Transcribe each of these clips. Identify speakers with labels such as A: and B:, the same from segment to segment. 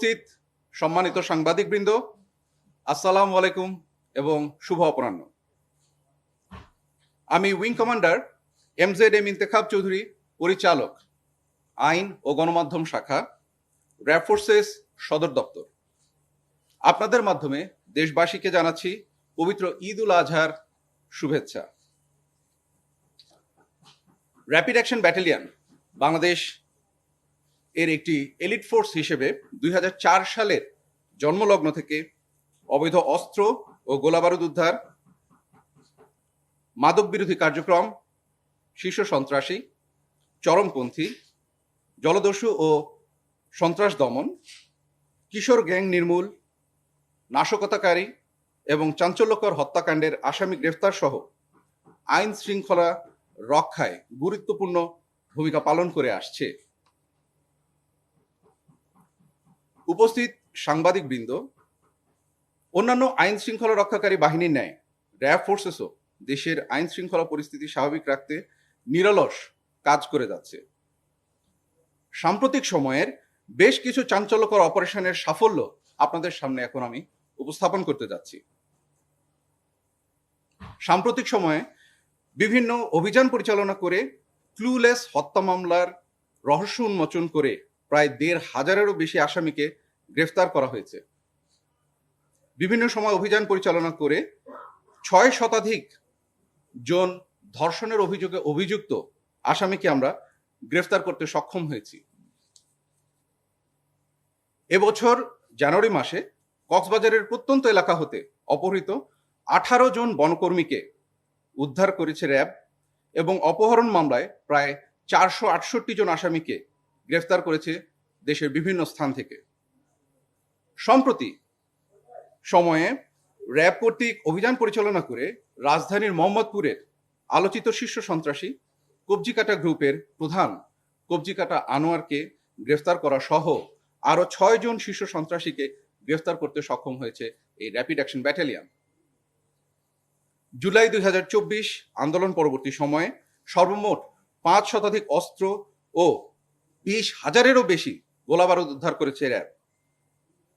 A: উপস্থিত সম্মানিত সাংবাদিকবৃন্দ, আসসালামু আলাইকুম এবং শুভ অপরাহ্ন। আমি wing commander MZM Intekhab Chowdhury, পরিচালক, আইন ও গণমাধ্যম শাখা, র্যাব ফোর্সেস সদর দপ্তর। আপনাদের মাধ্যমে দেশবাসীকে জানাচ্ছি পবিত্র ঈদ উল আজহার শুভেচ্ছা। র্যাপিড অ্যাকশন ব্যাটালিয়ন বাংলাদেশ এর একটি এলিট ফোর্স হিসেবে 2004 সালের জন্মলগ্ন থেকে অবৈধ অস্ত্র ও গোলাবারুদ উদ্ধার, মাদক বিরোধী কার্যক্রম, শীর্ষ সন্ত্রাসী, চরমপন্থী, জলদস্যু ও সন্ত্রাস দমন, কিশোর গ্যাং নির্মূল, নাশকতাকারী এবং চাঞ্চল্যকর হত্যাকাণ্ডের আসামি গ্রেফতার সহ আইন শৃঙ্খলা রক্ষায় গুরুত্বপূর্ণ ভূমিকা পালন করে আসছে। উপস্থিত সাংবাদিকবৃন্দ, অন্যান্য আইন শৃঙ্খলা রক্ষাকারী বাহিনীর ন্যায় র্যাব ফোর্সেসও দেশের আইন শৃঙ্খলা পরিস্থিতি স্বাভাবিক রাখতে নিরলস কাজ করে যাচ্ছে। সাম্প্রতিক সময়ের বেশ কিছু চাঞ্চল্যকর অপারেশনের সাফল্য আপনাদের সামনে এখন আমি উপস্থাপন করতে যাচ্ছি। সাম্প্রতিক সময়ে বিভিন্ন অভিযান পরিচালনা করে ক্লুলেস হত্যা মামলার রহস্য উন্মোচন করে প্রায় 1,500-এরও বেশি আসামিকে গ্রেফতার করা হয়েছে। বিভিন্ন সময় অভিযান পরিচালনা করে 6 শতাধিক জন ধর্ষণের অভিযোগে অভিযুক্ত আসামিকে আমরা গ্রেফতার করতে সক্ষম হয়েছি। এবছর জানুয়ারি মাসে কক্সবাজারের প্রত্যন্ত এলাকা হতে অপহৃত 18 জন বনকর্মীকে উদ্ধার করেছে র্যাব এবং অপহরণ মামলায় প্রায় 468 জন আসামিকে গ্রেফতার করেছে দেশের বিভিন্ন স্থান থেকে। সম্প্রতি সময়ে র্যাব কর্তৃক অভিযান পরিচালনা করে রাজধানীর মোহাম্মদপুরের আলোচিত শীর্ষ সন্ত্রাসী কবজিকাটা গ্রুপের প্রধান কবজিকাটা আনোয়ারকে গ্রেফতার করা সহ আরও 6 জন শীর্ষ সন্ত্রাসীকে গ্রেফতার করতে সক্ষম হয়েছে এই র্যাপিড অ্যাকশন ব্যাটালিয়ন। জুলাই 2024 আন্দোলন পরবর্তী সময়ে সর্বমোট 5 শতাধিক অস্ত্র ও 20,000-এরও বেশি গোলাবারুদ উদ্ধার করেছে র্যাব,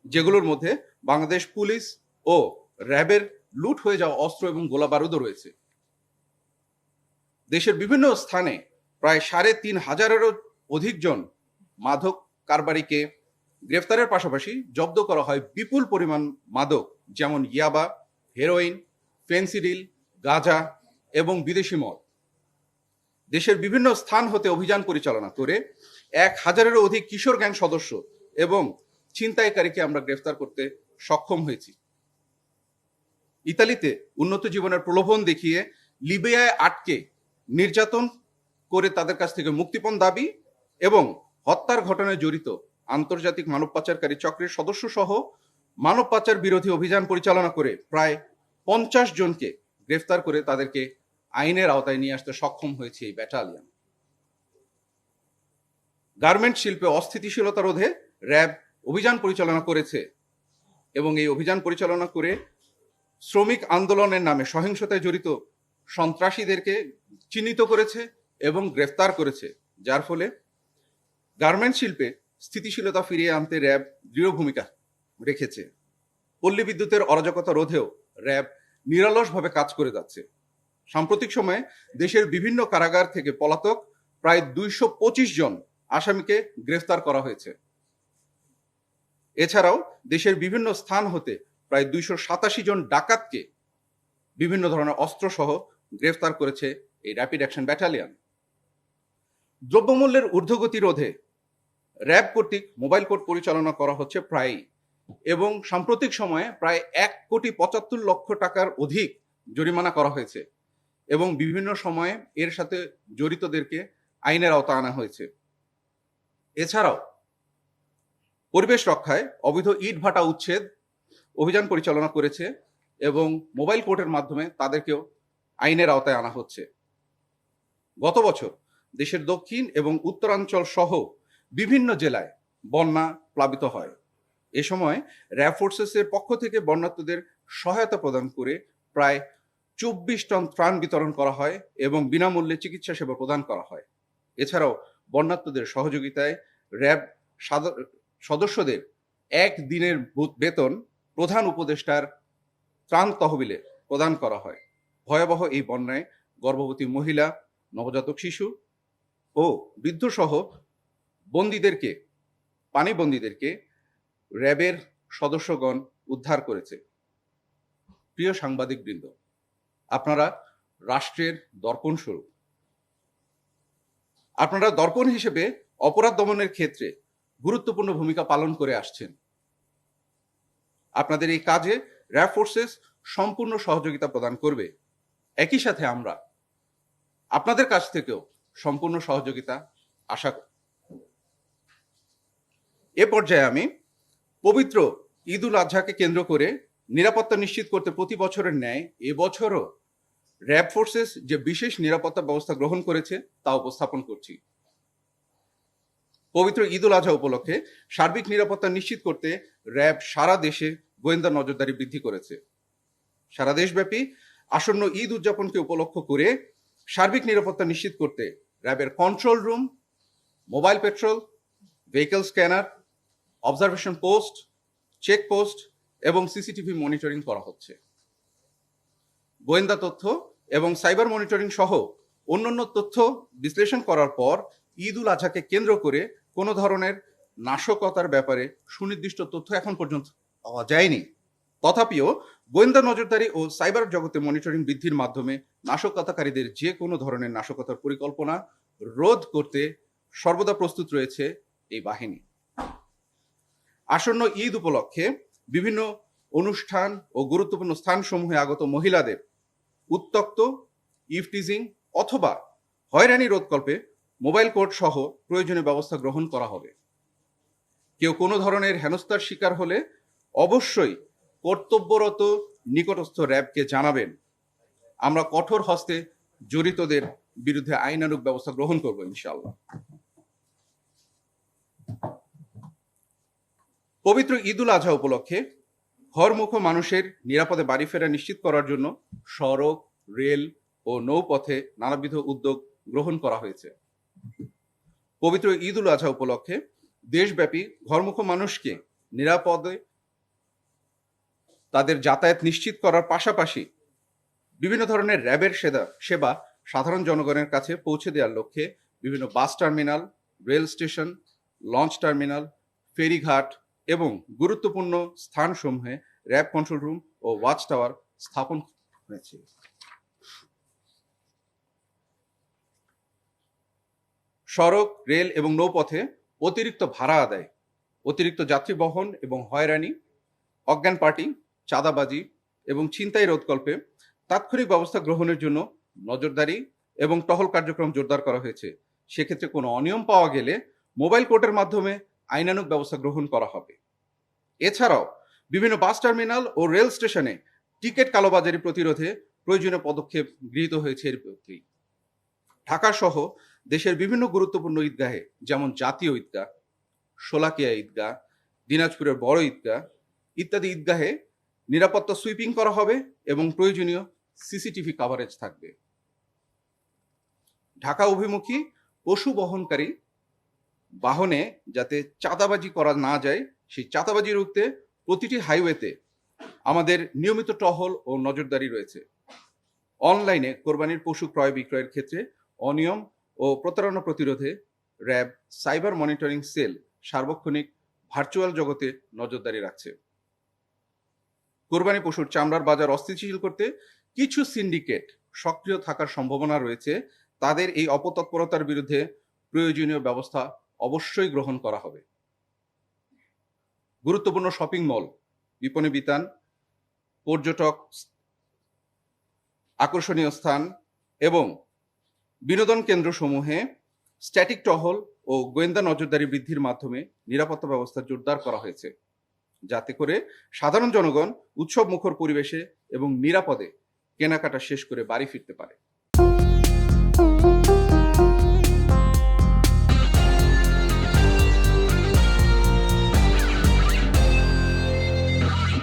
A: যেগুলোর মধ্যে বাংলাদেশ পুলিশ ও র্যাবের লুট হয়ে যাওয়া অস্ত্র এবং গোলাবারুদও রয়েছে। দেশের বিভিন্ন স্থানে প্রায় 3,500-এরও অধিক জন মাদক কারবারিকে গ্রেফতারের পাশাপাশি জব্দ করা হয় বিপুল পরিমাণ মাদক, যেমন ইয়াবা, হেরোইন, ফেন্সিডিল, গাঁজা এবং বিদেশি মদ। দেশের বিভিন্ন স্থান হতে অভিযান পরিচালনা করে 1,000-এরও অধিক কিশোর গ্যাং সদস্য এবং ছিনতাইকারীকে আমরা গ্রেফতার করতে সক্ষম হয়েছি। ইতালিতে উন্নত জীবনের প্রলোভন দেখিয়ে লিবিয়ায় আটকে নির্যাতন করে তাদের কাছ থেকে মুক্তিপণ দাবি এবং হত্যার ঘটনায় জড়িত আন্তর্জাতিক মানব পাচারকারী চক্রের সদস্য সহ মানব পাচার বিরোধী অভিযান পরিচালনা করে প্রায় 50 জনকে গ্রেফতার করে তাদেরকে আইনের আওতায় নিয়ে আসতে সক্ষম হয়েছে এই ব্যাটালিয়ন। গার্মেন্ট শিল্পে অস্থিতিশীলতা রোধে র্যাব অভিযান পরিচালনা করেছে এবং এই অভিযান পরিচালনা করে শ্রমিক আন্দোলনের নামে সহিংসতায় জড়িত সন্ত্রাসীদেরকে চিহ্নিত করেছে এবং গ্রেফতার করেছে, যার ফলে গার্মেন্ট শিল্পে স্থিতিশীলতা ফিরিয়ে আনতে র্যাব দৃঢ় ভূমিকা রেখেছে। পল্লী বিদ্যুতের অরাজকতা রোধেও র্যাব নিরলসভাবে কাজ করে যাচ্ছে। সাম্প্রতিক সময়ে দেশের বিভিন্ন কারাগার থেকে পলাতক প্রায় 225 জন আসামিকে গ্রেফতার করা হয়েছে। এছাড়াও দেশের বিভিন্ন স্থান হতে প্রায় 287 জন ডাকাতকে বিভিন্ন ধরনের অস্ত্র সহ গ্রেফতার করেছে এই র্যাপিড অ্যাকশন ব্যাটালিয়ন। দ্রব্যমূল্যের ঊর্ধ্বগতি রোধে র্যাব কর্তৃক মোবাইল কোর্ট পরিচালনা করা হচ্ছে প্রায়ই, এবং সাম্প্রতিক সময়ে প্রায় 1,75 লক্ষ টাকার অধিক জরিমানা করা হয়েছে এবং বিভিন্ন সময়ে এর সাথে জড়িতদেরকে আইনের আওতা আনা হয়েছে। এছাড়াও পরিবেশ রক্ষায় অবৈধ ইট ভাটা উচ্ছেদ অভিযান পরিচালনা করেছে এবং মোবাইল কোর্টের মাধ্যমে তাদেরকেও আইনের আওতায় আনা হচ্ছে। গত বছর দেশের দক্ষিণ এবং উত্তরাঞ্চল সহ বিভিন্ন জেলায় বন্যা প্লাবিত হয়। এ সময় র্যাব ফোর্সেসের পক্ষ থেকে বন্যার্তদের সহায়তা প্রদান করে প্রায় 24 টন ত্রাণ বিতরণ করা হয় এবং বিনামূল্যে চিকিৎসা সেবা প্রদান করা হয়। এছাড়াও বন্যার্তদের সহযোগিতায় র্যাব সদস্যদের দিনের বেতন প্রধান উপদেষ্টার ত্রাণ তহবিলে প্রদান করা হয়। ভয়াবহ এই বন্যায় গর্ভবতী মহিলা, নবজাতক শিশু ও বৃদ্ধসহ বন্দীদেরকে, পানিবন্দীদেরকে র্যাবের সদস্যগণ উদ্ধার করেছে। প্রিয় সাংবাদিকবৃন্দ, আপনারা রাষ্ট্রের দর্পণ স্বরূপ। আপনারা দর্পণ হিসেবে অপরাধ দমনের ক্ষেত্রে গুরুত্বপূর্ণ ভূমিকা পালন করে আসছেন। আপনাদের এই কাজে র্যাব ফোর্সেস সম্পূর্ণ সহযোগিতা প্রদান করবে। একই সাথে আমরা আপনাদের কাছ থেকেও সম্পূর্ণ সহযোগিতা আশা করি। এ পর্যায়ে আমি পবিত্র ঈদ উল আজহাকে কেন্দ্র করে নিরাপত্তা নিশ্চিত করতে প্রতি বছরের ন্যায় এবছরও র্যাব ফোর্সেস যে বিশেষ নিরাপত্তা ব্যবস্থা গ্রহণ করেছে তা উপস্থাপন করছি। পবিত্র ঈদ উল আজহা উপলক্ষে সার্বিক নিরাপত্তা নিশ্চিত করতে র্যাব সারা দেশে গোয়েন্দা নজরদারি বৃদ্ধি করেছে। সারা দেশব্যাপী আসন্ন ঈদ উদযাপনকে উপলক্ষ করে সার্বিক নিরাপত্তা নিশ্চিত করতে র্যাবের control room, mobile petrol, vehicle scanner, observation post, checkpost এবং সিসিটিভি মনিটরিং করা হচ্ছে। গোয়েন্দা তথ্য এবং সাইবার মনিটরিং সহ অন্যান্য তথ্য বিশ্লেষণ করার পর ঈদ উল আজহাকে কেন্দ্র করে কোনো ধরনের নাশকতার ব্যাপারে সুনির্দিষ্ট তথ্য এখন পর্যন্ত পাওয়া যায়নি। তথাপিও গোয়েন্দা নজরদারি ও সাইবার জগতে মনিটরিং বৃদ্ধির মাধ্যমে নাশকতাকারীদের যে কোনো ধরনের নাশকতার পরিকল্পনা রোধ করতে সর্বদা প্রস্তুত রয়েছে এই বাহিনী। আসন্ন ঈদ উপলক্ষে বিভিন্ন অনুষ্ঠান ও গুরুত্বপূর্ণ স্থানসমূহে আগত মহিলাদের উত্ত্যক্ত, ইভটিজিং অথবা হয়রানি রোধকল্পে মোবাইল কোর্ট সহ প্রয়োজনীয় ব্যবস্থা গ্রহণ করা হবে। কেউ কোনো ধরনের হেনস্থার শিকার হলে অবশ্যই কর্তব্যরত নিকটস্থ র্যাবকে জানাবেন। আমরা কঠোর হস্তে জড়িতদের বিরুদ্ধে আইনানুগ ব্যবস্থা গ্রহণ করব ইনশাআল্লাহ। পবিত্র ঈদ উল আজহা উপলক্ষে ঘরমুখ মানুষের নিরাপদে বাড়ি ফেরা নিশ্চিত করার জন্য সড়ক, রেল ও নৌপথে নানাবিধ উদ্যোগ গ্রহণ করা হয়েছে। পবিত্র ঈদ উল আজহা উপলক্ষে দেশব্যাপী ঘরমুখ মানুষকে নিরাপদে তাদের যাতায়াত নিশ্চিত করার পাশাপাশি বিভিন্ন ধরনের র্যাবের সেবা সাধারণ জনগণের কাছে পৌঁছে দেওয়ার লক্ষ্যে বিভিন্ন bus terminal, rail station, launch terminal, ফেরিঘাট এবং গুরুত্বপূর্ণ স্থানসমূহে র্যাব কন্ট্রোল রুম ও ওয়াচ টাওয়ার স্থাপন হয়েছে। সড়ক, রেল এবং নৌপথে অতিরিক্ত ভাড়া আদায়, অতিরিক্ত যাত্রী বহন এবং হয়রানি, অজ্ঞান পার্টি, চাঁদাবাজি এবং ছিনতাই রোধকল্পে তাৎক্ষণিক ব্যবস্থা গ্রহণের জন্য নজরদারি এবং টহল কার্যক্রম জোরদার করা হয়েছে। সেক্ষেত্রে কোনো অনিয়ম পাওয়া গেলে মোবাইল কোর্টের মাধ্যমে আইনানুগ ব্যবস্থা গ্রহণ করা হবে। এছাড়াও বিভিন্ন বাস টার্মিনাল ও রেল স্টেশনে টিকিট কালোবাজারি প্রতিরোধে প্রয়োজনীয় পদক্ষেপ গৃহীত হয়েছে। এর প্রতি ঢাকা সহ দেশের বিভিন্ন গুরুত্বপূর্ণ ঈদগাহে যেমন জাতীয় ঈদগাহ, শোলাকিয়া ঈদগাহ, দিনাজপুরের বড় ঈদগাহ ইত্যাদি ঈদগাহে নিরাপত্তা সুইপিং করা হবে এবং প্রয়োজনীয় সিসিটিভি কভারেজ থাকবে। ঢাকা অভিমুখী পশু বহনকারী বাহনে যাতে চাঁদাবাজি করা না যায় সেই চাঁদাবাজি রুখতে প্রতিটি হাইওয়েতে আমাদের নিয়মিত টহল ও নজরদারি রয়েছে। অনলাইনে কোরবানির পশু ক্রয় বিক্রয়ের ক্ষেত্রে অনিয়ম ও প্রতারণা প্রতিরোধে র্যাব সাইবার মনিটরিং সেল সার্বক্ষণিক ভার্চুয়াল জগতে নজরদারি রাখছে। কোরবানি পশুর চামড়ার বাজার অস্থিতিশীল করতে কিছু সিন্ডিকেট সক্রিয় থাকার সম্ভাবনা রয়েছে। তাদের এই অপতৎপরতার বিরুদ্ধে প্রয়োজনীয় ব্যবস্থা অবশ্যই গ্রহণ করা হবে। গুরুত্বপূর্ণ শপিং মল, বিপণী বিতান, পর্যটক আকর্ষণীয় স্থান এবং বিনোদন কেন্দ্রসমূহে স্ট্যাটিক টহল ও গোয়েন্দা নজরদারি বৃদ্ধির মাধ্যমে নিরাপত্তা ব্যবস্থা জোরদার করা হয়েছে, যাতে করে সাধারণ জনগণ উৎসব মুখর পরিবেশে এবং নিরাপদে কেনাকাটা শেষ করে বাড়ি ফিরতে পারে।